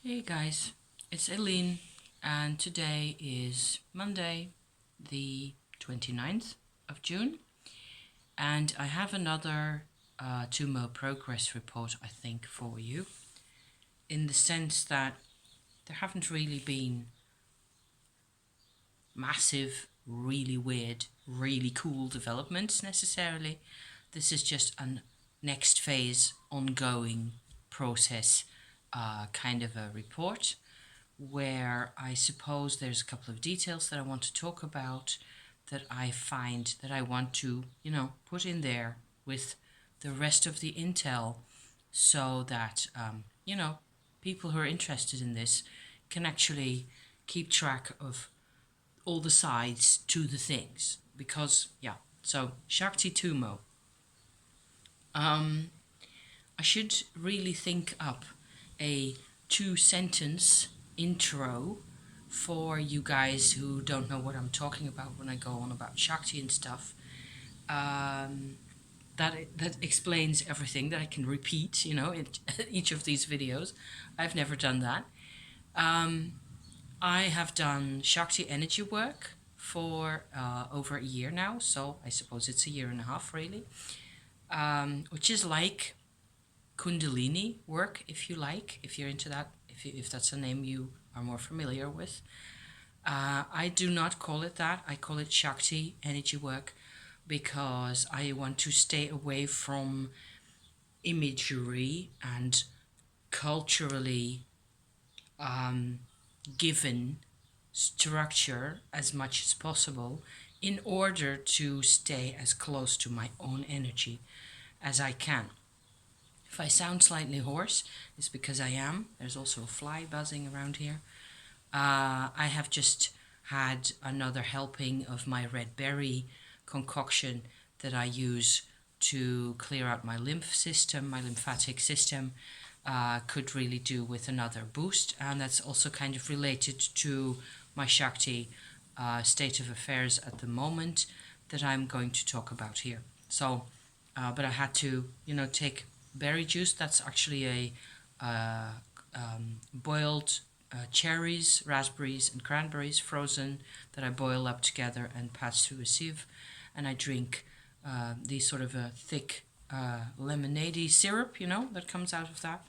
Hey guys, it's Eileen, and today is Monday, the 29th of June, and I have another Tummo progress report, I think, for you, in the sense that there haven't really been massive, really weird, really cool developments necessarily. This is just a next phase, ongoing process kind of a report, where I suppose there's a couple of details that I want to talk about that I find that I want to, put in there with the rest of the intel so that, people who are interested in this can actually keep track of all the sides to the things. Because, yeah, so Shakti Tummo. I should really think up a 2-sentence intro for you guys who don't know what I'm talking about when I go on about Shakti and stuff. That explains everything that I can repeat, in each of these videos. I've never done that. I have done Shakti energy work for over a year now, so I suppose it's a year and a half really, which is like Kundalini work, if you like, if you're into that, if that's a name you are more familiar with. I do not call it that. I call it Shakti energy work because I want to stay away from imagery and culturally given structure as much as possible in order to stay as close to my own energy as I can. If I sound slightly hoarse, it's because I am. There's also a fly buzzing around here. I have just had another helping of my red berry concoction that I use to clear out my lymph system, my lymphatic system. Could really do with another boost, and that's also kind of related to my Shakti state of affairs at the moment that I'm going to talk about here. So, but I had to, take berry juice. That's actually a boiled cherries, raspberries, and cranberries frozen that I boil up together and pass through a sieve, and I drink these sort of a thick lemonade syrup, that comes out of that,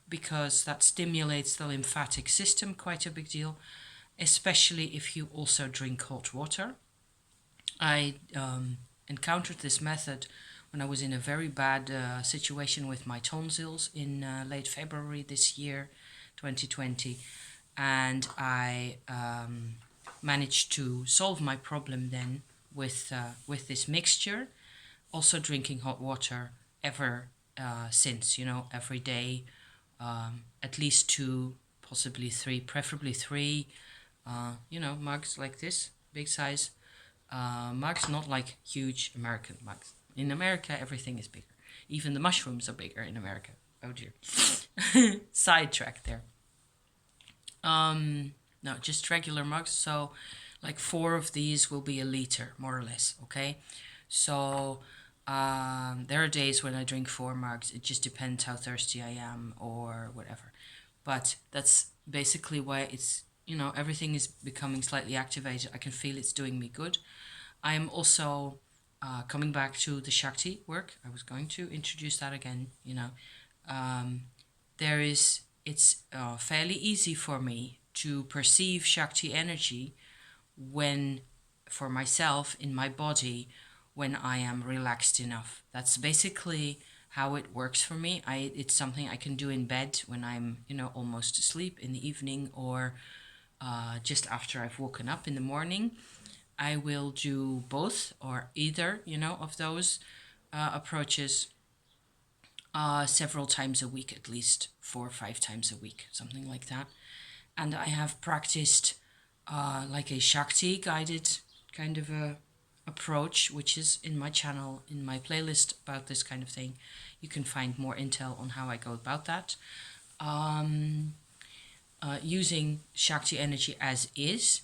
because that stimulates the lymphatic system, quite a big deal, especially if you also drink hot water. I encountered this method when I was in a very bad situation with my tonsils in late February this year, 2020, and I managed to solve my problem then with this mixture. Also drinking hot water ever since, every day, at least 2, possibly 3, preferably 3, mugs like this, big size mugs, not like huge American mugs. In America, everything is bigger. Even the mushrooms are bigger in America. Oh dear. Sidetrack there. No, just regular mugs. So, like 4 of these will be a liter, more or less. Okay. So, there are days when I drink 4 mugs. It just depends how thirsty I am or whatever. But that's basically why it's, everything is becoming slightly activated. I can feel it's doing me good. I am also coming back to the Shakti work. I was going to introduce that again, it's fairly easy for me to perceive Shakti energy when, for myself, in my body, when I am relaxed enough. That's basically how it works for me. It's something I can do in bed when I'm, almost asleep in the evening, or just after I've woken up in the morning. I will do both or either, of those approaches several times a week, at least 4 or 5 times a week, something like that. And I have practiced like a Shakti guided kind of a approach, which is in my channel, in my playlist about this kind of thing. You can find more intel on how I go about that. Using Shakti energy as is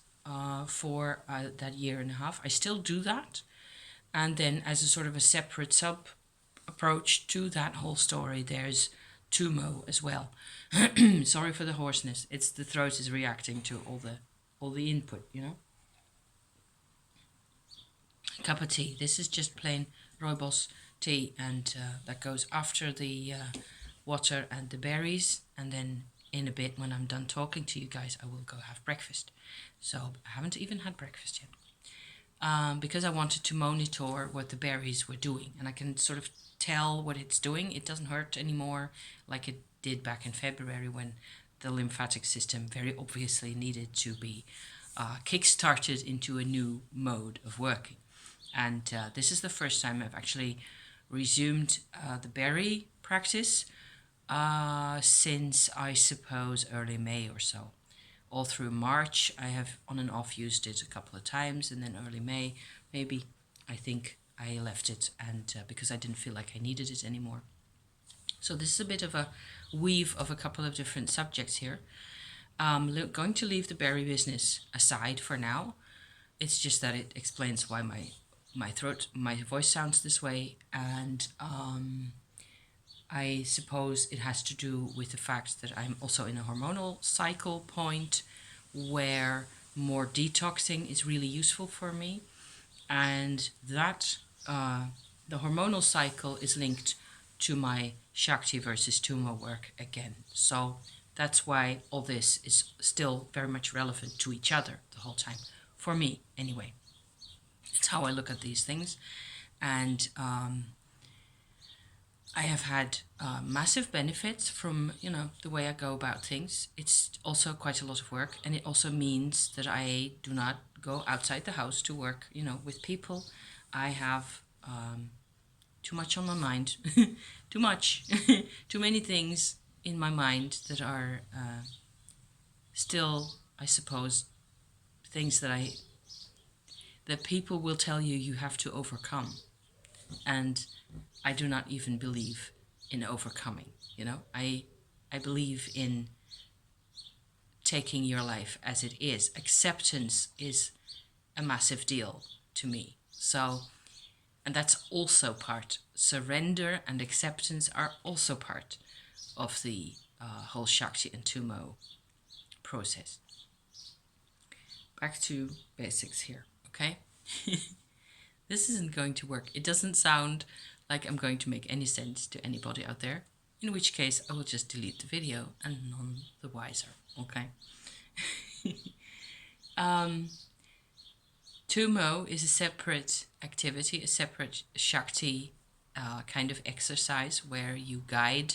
for that year and a half. I still do that. And then as a sort of a separate sub approach to that whole story, there's Tummo as well. Sorry for the hoarseness. It's the throat is reacting to all the input, you know. Cup of tea. This is just plain rooibos tea, and that goes after the water and the berries, and then in a bit when I'm done talking to you guys, I will go have breakfast. So I haven't even had breakfast yet. Because I wanted to monitor what the berries were doing, and I can sort of tell what it's doing. It doesn't hurt anymore like it did back in February when the lymphatic system very obviously needed to be kick-started into a new mode of working. And this is the first time I've actually resumed the berry practice since, I suppose, early May or so. All through March, I have on and off used it a couple of times, and then early May, maybe, I think I left it, and because I didn't feel like I needed it anymore. So this is a bit of a weave of a couple of different subjects here. Going to leave the berry business aside for now. It's just that it explains why my voice sounds this way, and I suppose it has to do with the fact that I'm also in a hormonal cycle point where more detoxing is really useful for me, and that the hormonal cycle is linked to my Shakti versus Tummo work again. So that's why all this is still very much relevant to each other the whole time, for me anyway. It's how I look at these things, and I have had massive benefits from, the way I go about things. It's also quite a lot of work, and it also means that I do not go outside the house to work, with people. I have too much on my mind, too much, too many things in my mind that are still, I suppose, things that people will tell you have to overcome. And I do not even believe in overcoming, I believe in taking your life as it is. Acceptance is a massive deal to me. So, and that's also part. Surrender and acceptance are also part of the whole Shakti and Tummo process. Back to basics here, okay? This isn't going to work. It doesn't sound like I'm going to make any sense to anybody out there, in which case I will just delete the video and none the wiser, okay? Tummo is a separate activity, a separate Shakti kind of exercise where you guide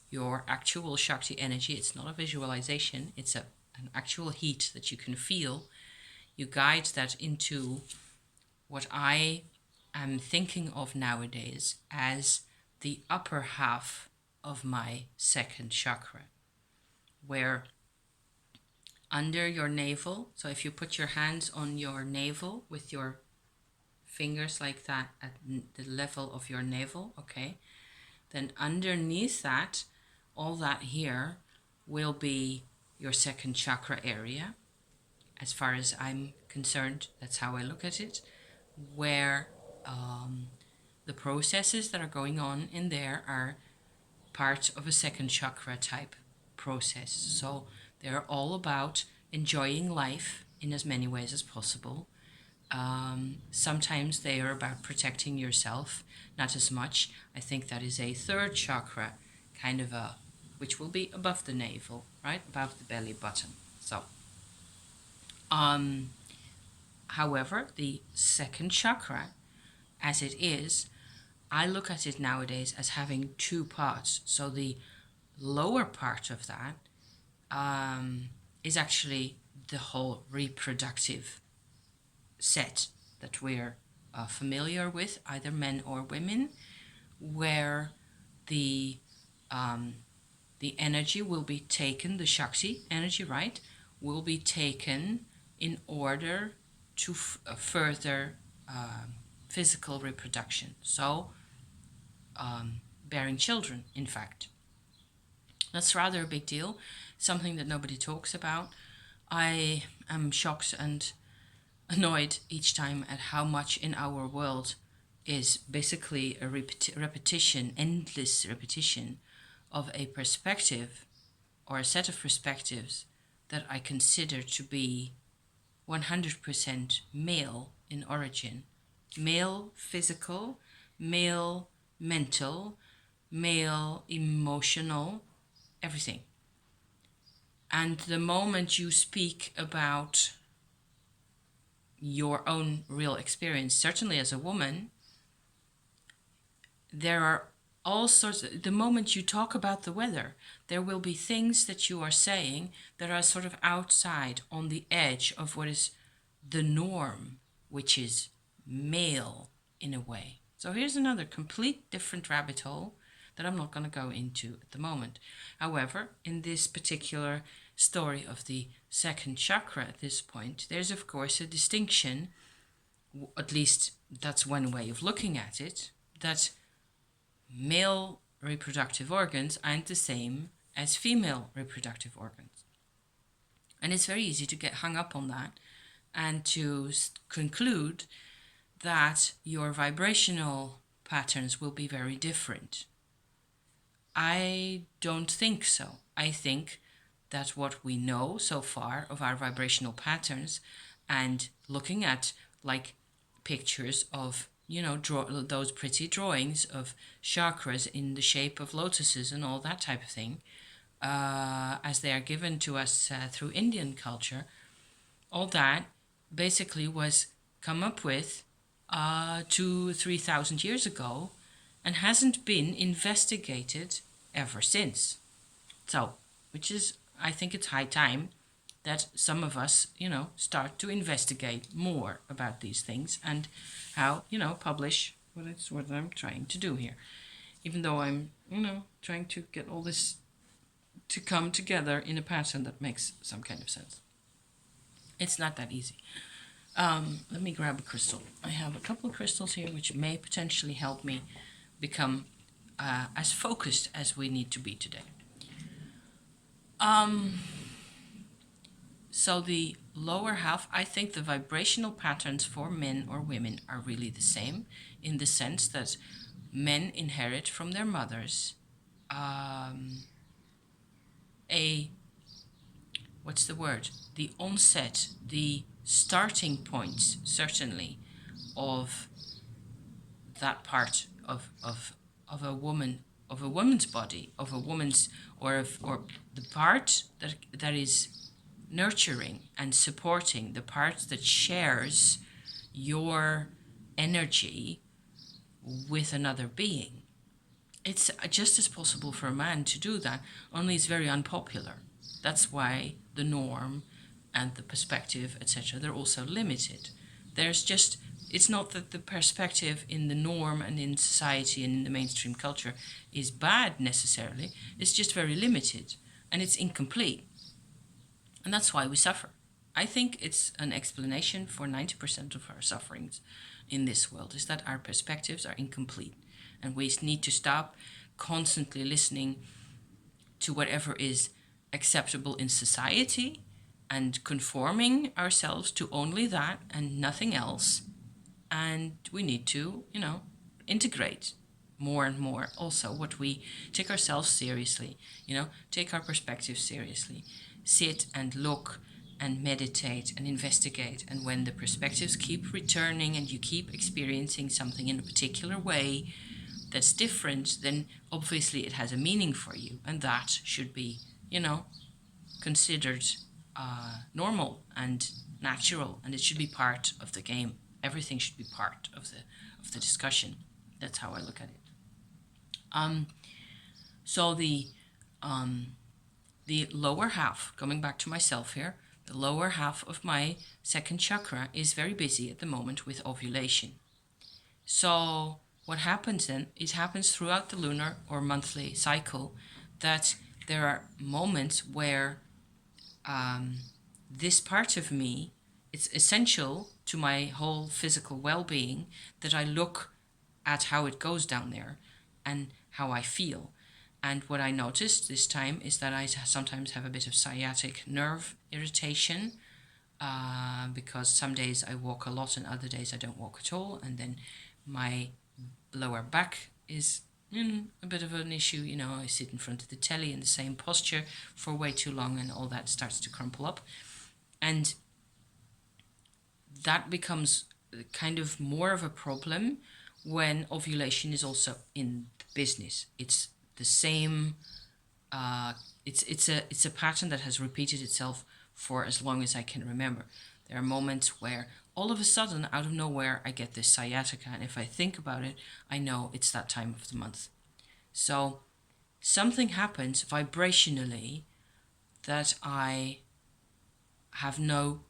your actual Shakti energy. It's not a visualization, it's an actual heat that you can feel. You guide that into what I am thinking of nowadays as the upper half of my second chakra, where under your navel, so if you put your hands on your navel with your fingers like that at the level of your navel, okay, then underneath that, all that here will be your second chakra area. As far as I'm concerned, that's how I look at it, where the processes that are going on in there are part of a second chakra type process. So they're all about enjoying life in as many ways as possible. Sometimes they are about protecting yourself, not as much. I think that is a third chakra, kind of which will be above the navel, right? Above the belly button. So, however, the second chakra, as it is, I look at it nowadays as having two parts. So the lower part of that is actually the whole reproductive set that we're familiar with, either men or women, where the energy will be taken, the Shakti energy, right, will be taken in order to further physical reproduction. So, bearing children, in fact. That's rather a big deal, something that nobody talks about. I am shocked and annoyed each time at how much in our world is basically a repetition, endless repetition of a perspective or a set of perspectives that I consider to be 100% male in origin. Male physical, male mental, male emotional, everything. And the moment you speak about your own real experience, certainly as a woman, there are all sorts of, the moment you talk about the weather, there will be things that you are saying that are sort of outside, on the edge of what is the norm, which is male in a way. So here's another complete different rabbit hole that I'm not going to go into at the moment. However, in this particular story of the second chakra at this point, there's of course a distinction, at least that's one way of looking at it, that male reproductive organs aren't the same as female reproductive organs. And it's very easy to get hung up on that and to conclude that your vibrational patterns will be very different. I don't think so. I think that what we know so far of our vibrational patterns, and looking at like pictures of, those pretty drawings of chakras in the shape of lotuses and all that type of thing, as they are given to us through Indian culture, all that basically was come up with 2,000-3,000 years ago and hasn't been investigated ever since. So, which is, I think it's high time that some of us, start to investigate more about these things and how, publish what I'm trying to do here. Even though I'm, trying to get all this to come together in a pattern that makes some kind of sense. It's not that easy. Let me grab a crystal. I have a couple of crystals here which may potentially help me become as focused as we need to be today. So the lower half, I think the vibrational patterns for men or women are really the same, in the sense that men inherit from their mothers the onset, the starting points, certainly, of that part of a woman's body, of a woman's, or the part that is nurturing and supporting, the part that shares your energy with another being. It's just as possible for a man to do that, only it's very unpopular. That's why the norm and the perspective, etc., they're also limited. It's not that the perspective in the norm and in society and in the mainstream culture is bad necessarily, it's just very limited and it's incomplete. And that's why we suffer. I think it's an explanation for 90% of our sufferings in this world, is that our perspectives are incomplete. And we need to stop constantly listening to whatever is acceptable in society and conforming ourselves to only that and nothing else. And we need to, integrate more and more also what we take ourselves seriously, take our perspective seriously. Sit and look and meditate and investigate. And when the perspectives keep returning and you keep experiencing something in a particular way that's different, then obviously it has a meaning for you. And that should be, considered normal and natural. And it should be part of the game. Everything should be part of the discussion. That's how I look at it. So the lower half, coming back to myself here, the lower half of my second chakra is very busy at the moment with ovulation. So what happens then, it happens throughout the lunar or monthly cycle that there are moments where this part of me, it's essential to my whole physical well-being that I look at how it goes down there and how I feel. And what I noticed this time is that I sometimes have a bit of sciatic nerve irritation because some days I walk a lot and other days I don't walk at all. And then my lower back is a bit of an issue. I sit in front of the telly in the same posture for way too long, and all that starts to crumple up. And that becomes kind of more of a problem when ovulation is also in the business. It's the same. It's a pattern that has repeated itself for as long as I can remember. There are moments where all of a sudden, out of nowhere, I get this sciatica, and if I think about it, I know it's that time of the month. So something happens vibrationally that I have no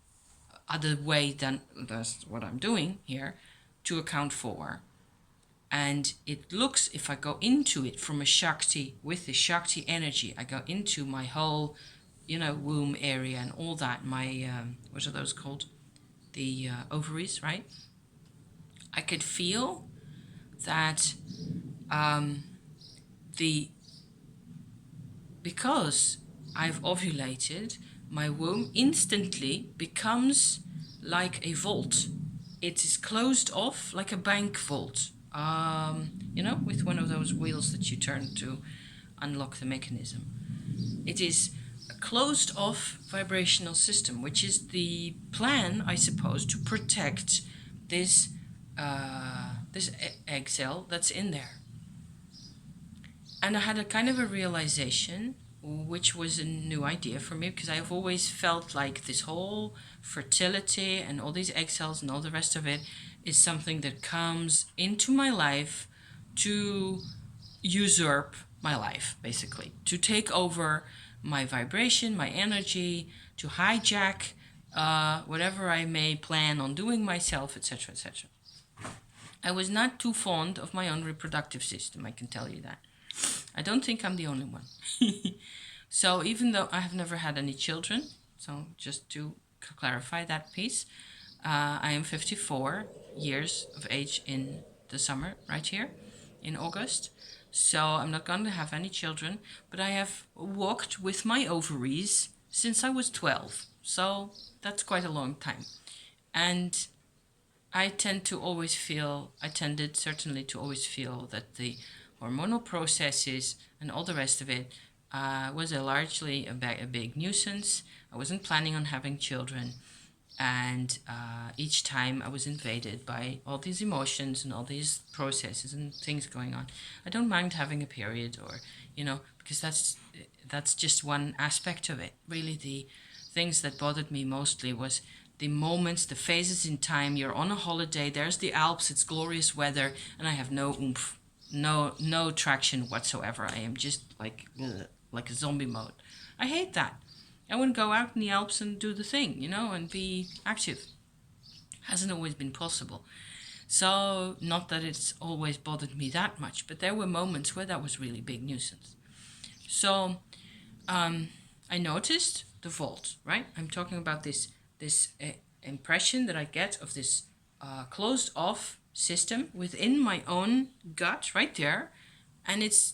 other way than that's what I'm doing here to account for. And it looks, if I go into it from a Shakti, with the Shakti energy, I go into my whole, womb area and all that, my, what are those called? The ovaries, right? I could feel that because I've ovulated, my womb instantly becomes like a vault. It is closed off like a bank vault, with one of those wheels that you turn to unlock the mechanism. It is a closed off vibrational system, which is the plan, I suppose, to protect this egg cell that's in there. And I had a kind of a realization, which was a new idea for me, because I've always felt like this whole fertility and all these egg cells and all the rest of it is something that comes into my life to usurp my life, basically, to take over my vibration, my energy, to hijack whatever I may plan on doing myself, etc., etc. I was not too fond of my own reproductive system, I can tell you that. I don't think I'm the only one. So even though I have never had any children, so just to clarify that piece, I am 54 years of age in the summer, right here, in August. So I'm not going to have any children, but I have walked with my ovaries since I was 12. So that's quite a long time. And I tended certainly to always feel that the hormonal processes and all the rest of it was largely a big nuisance. I wasn't planning on having children. And each time I was invaded by all these emotions and all these processes and things going on. I don't mind having a period because that's just one aspect of it. Really, the things that bothered me mostly was the moments, the phases in time. You're on a holiday, there's the Alps, it's glorious weather, and I have no oomph, no traction whatsoever. I am just like a zombie mode. I hate that. I want to go out in the Alps and do the thing, and be active. Hasn't always been possible. So, not that it's always bothered me that much, but there were moments where that was really big nuisance. So, I noticed the vault, right? I'm talking about this impression that I get of this closed off system within my own gut, right there. And it's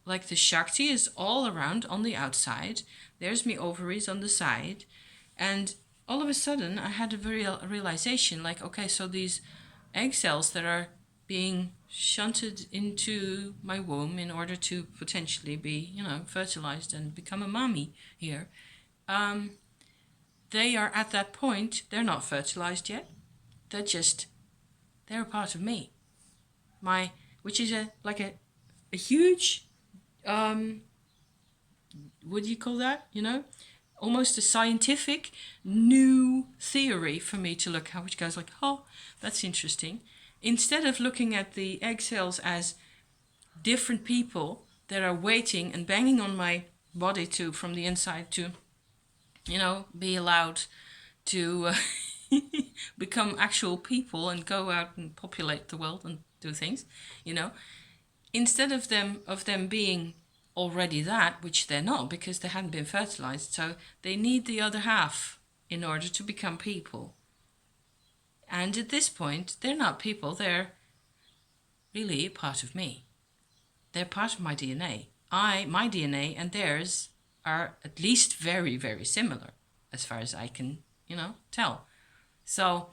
like the Shakti is all around on the outside. There's me ovaries on the side. And all of a sudden, I had a realization, like, okay, so these egg cells that are being shunted into my womb in order to potentially be, fertilized and become a mommy here, they are at that point, they're not fertilized yet. They're a part of me. Which is a huge, what do you call that? Almost a scientific new theory for me to look at, which goes like, oh, that's interesting. Instead of looking at the egg cells as different people that are waiting and banging on my body from the inside to, be allowed to become actual people and go out and populate the world and do things, instead of them being already that, which they're not because they hadn't been fertilized, so they need the other half in order to become people. And at this point, they're not people, they're really part of me. They're part of my DNA. My DNA and theirs are at least very, very similar, as far as I can, tell. So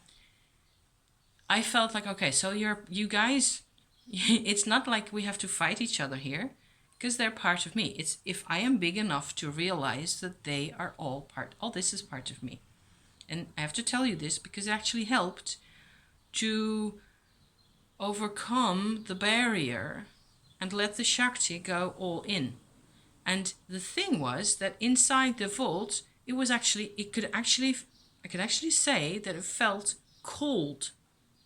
I felt like, okay, so you guys It's not like we have to fight each other here, because they're part of me. It's if I am big enough to realize that they are all this is part of me. And I have to tell you this because it actually helped to overcome the barrier and let the Shakti go all in. And the thing was that inside the vault, I could actually say that it felt cold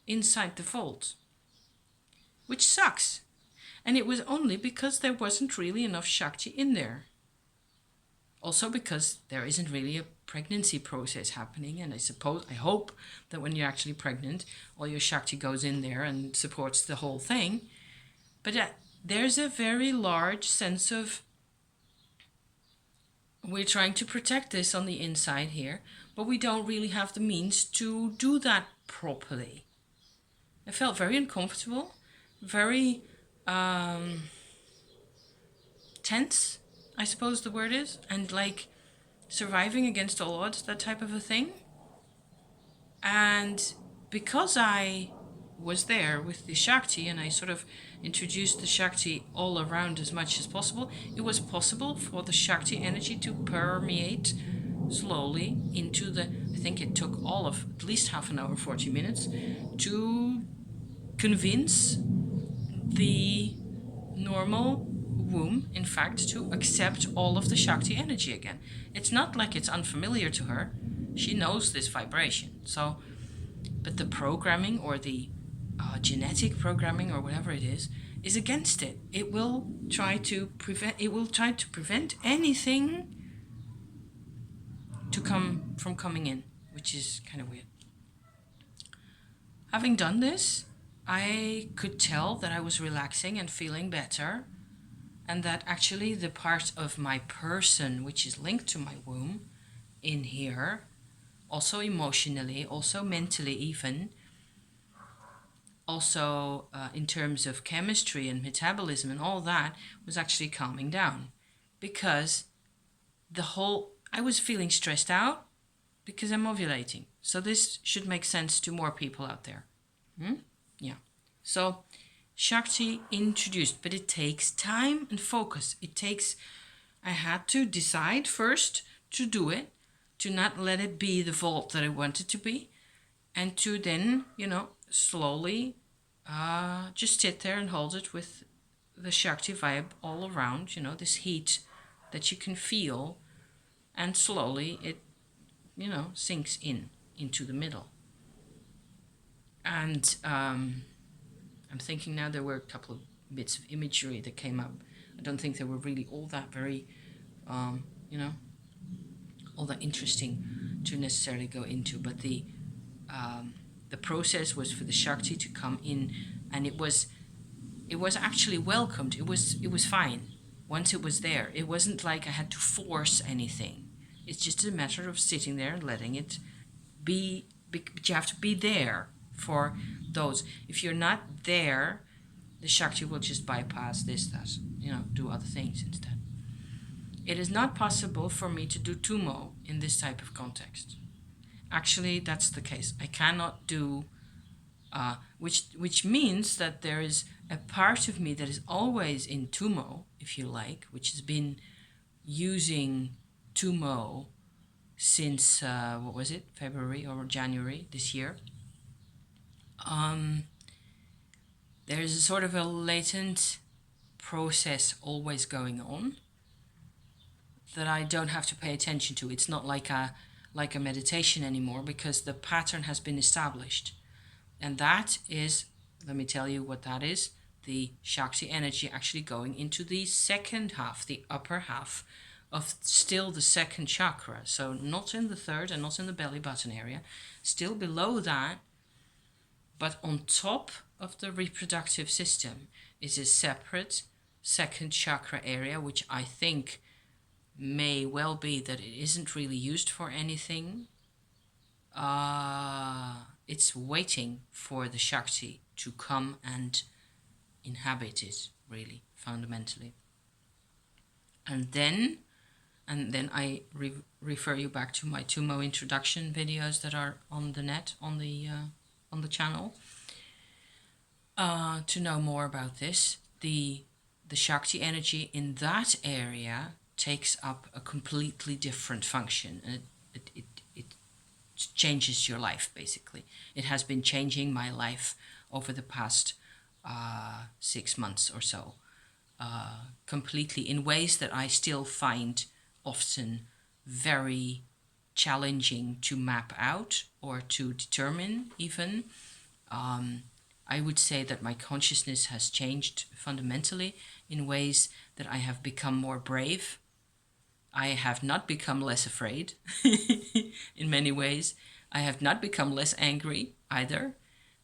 inside the vault, which sucks. And it was only because there wasn't really enough Shakti in there. Also because there isn't really a pregnancy process happening, and I hope that when you're actually pregnant, all your Shakti goes in there and supports the whole thing. But there's a very large sense of we're trying to protect this on the inside here, but we don't really have the means to do that properly. I felt very uncomfortable, very tense, I suppose the word is, and like surviving against all odds, that type of a thing. And because I was there with the Shakti and I sort of introduced the Shakti all around as much as possible, it was possible for the Shakti energy to permeate slowly into I think it took all of at least half an hour, 40 minutes, to convince the normal womb, in fact, to accept all of the Shakti energy again. It's not like it's unfamiliar to her. She knows this vibration. So, but the programming or the genetic programming or whatever it is against it. It will try to prevent anything to come from coming in, which is kind of weird. Having done this, I could tell that I was relaxing and feeling better, and that actually the part of my person which is linked to my womb in here, also emotionally, also mentally even, also in terms of chemistry and metabolism and all that, was actually calming down. Because I was feeling stressed out because I'm ovulating. So this should make sense to more people out there. Yeah. So Shakti introduced, but it takes time and focus. I had to decide first to do it, to not let it be the vault that I wanted to be, and to then, slowly just sit there and hold it with the Shakti vibe all around, this heat that you can feel, and slowly it, sinks into the middle. And I'm thinking now there were a couple of bits of imagery that came up. I don't think they were really all that very, all that interesting to necessarily go into, but the process was for the Shakti to come in, and it was actually welcomed. It was fine once it was there. It wasn't like I had to force anything. It's just a matter of sitting there and letting it be. But you have to be there for those. If you're not there, the Shakti will just bypass this, that, do other things instead. It is not possible for me to do Tummo in this type of context. Actually, that's the case. I cannot do, which means that there is a part of me that is always in Tummo, if you like, which has been using Tummo since, February or January this year. There's a sort of a latent process always going on that I don't have to pay attention to. It's not like a meditation anymore, because the pattern has been established. And that is, let me tell you what that is, the Shakti energy actually going into the second half, the upper half of still the second chakra. So not in the third and not in the belly button area, still below that, but on top of the reproductive system is a separate second chakra area, which I think may well be that it isn't really used for anything. It's waiting for the Shakti to come and inhabit it, really, fundamentally. And then I refer you back to my Tummo introduction videos that are on the net, on the channel. To know more about this, the Shakti energy in that area takes up a completely different function, and it changes your life basically. It has been changing my life over the past 6 months or so, completely, in ways that I still find often very challenging to map out or to determine even. I would say that my consciousness has changed fundamentally in ways that I have become more brave. I have not become less afraid in many ways. I have not become less angry either,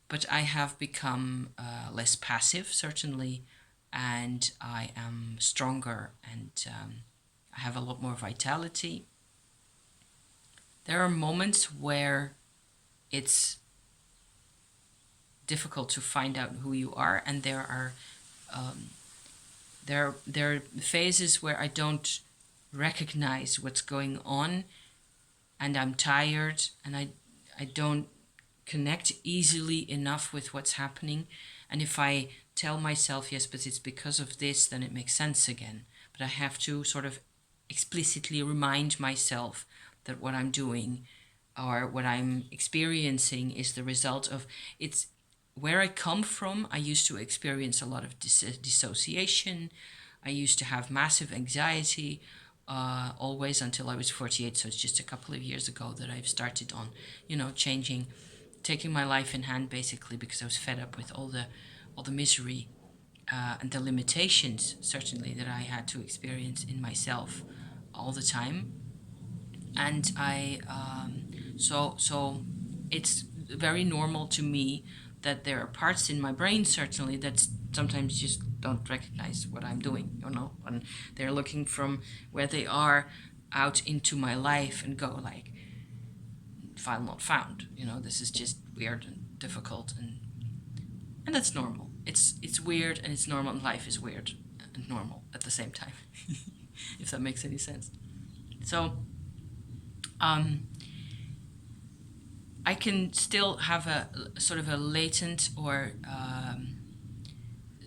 but I have become less passive, certainly, and I am stronger, and I have a lot more vitality. There are moments where it's difficult to find out who you are, and there are phases where I don't recognize what's going on, and I'm tired, and I don't connect easily enough with what's happening. And if I tell myself, yes, but it's because of this, then it makes sense again. But I have to sort of explicitly remind myself that what I'm doing or what I'm experiencing is the result of it's where I come from. I used to experience a lot of dissociation. I used to have massive anxiety, always, until I was 48. So it's just a couple of years ago that I've started on, changing, taking my life in hand basically, because I was fed up with all the misery and the limitations, certainly, that I had to experience in myself all the time. And so it's very normal to me that there are parts in my brain, certainly, that sometimes just don't recognize what I'm doing, and they're looking from where they are out into my life and go like, file not found, this is just weird and difficult, and that's normal. It's weird and it's normal, and life is weird and normal at the same time, if that makes any sense. So I can still have a sort of a latent or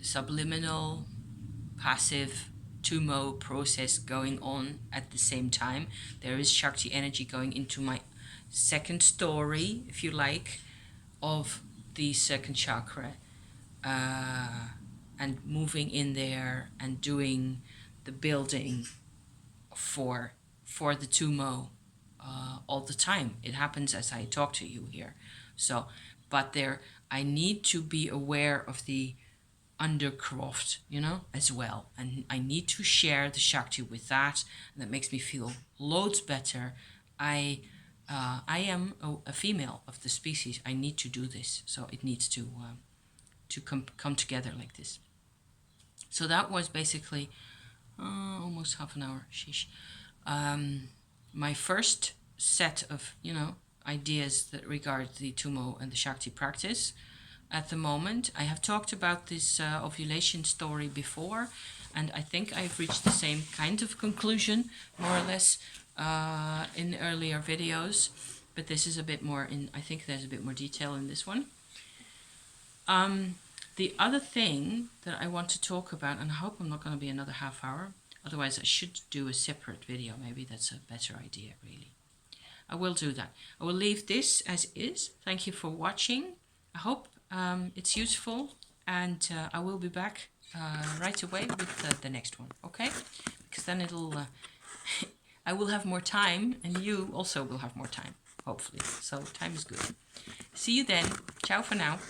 subliminal, passive Tummo process going on at the same time. There is Shakti energy going into my second story, if you like, of the second chakra, and moving in there and doing the building for the Tummo all the time. It happens as I talk to you here. So, but I need to be aware of the undercroft, as well. And I need to share the Shakti with that. And that makes me feel loads better. I am a female of the species. I need to do this. So it needs to come together like this. So that was basically almost half an hour. Sheesh. My first set of, ideas that regard the Tummo and the Shakti practice. At the moment, I have talked about this ovulation story before, and I think I've reached the same kind of conclusion, more or less, in earlier videos. But this is a bit more I think there's a bit more detail in this one. The other thing that I want to talk about, and I hope I'm not going to be another half hour, otherwise I should do a separate video. Maybe that's a better idea, really. I will do that. I will leave this as is. Thank you for watching. I hope it's useful, and I will be back right away with the next one, okay? Because then it'll, I will have more time, and you also will have more time, hopefully. So time is good. See you then. Ciao for now.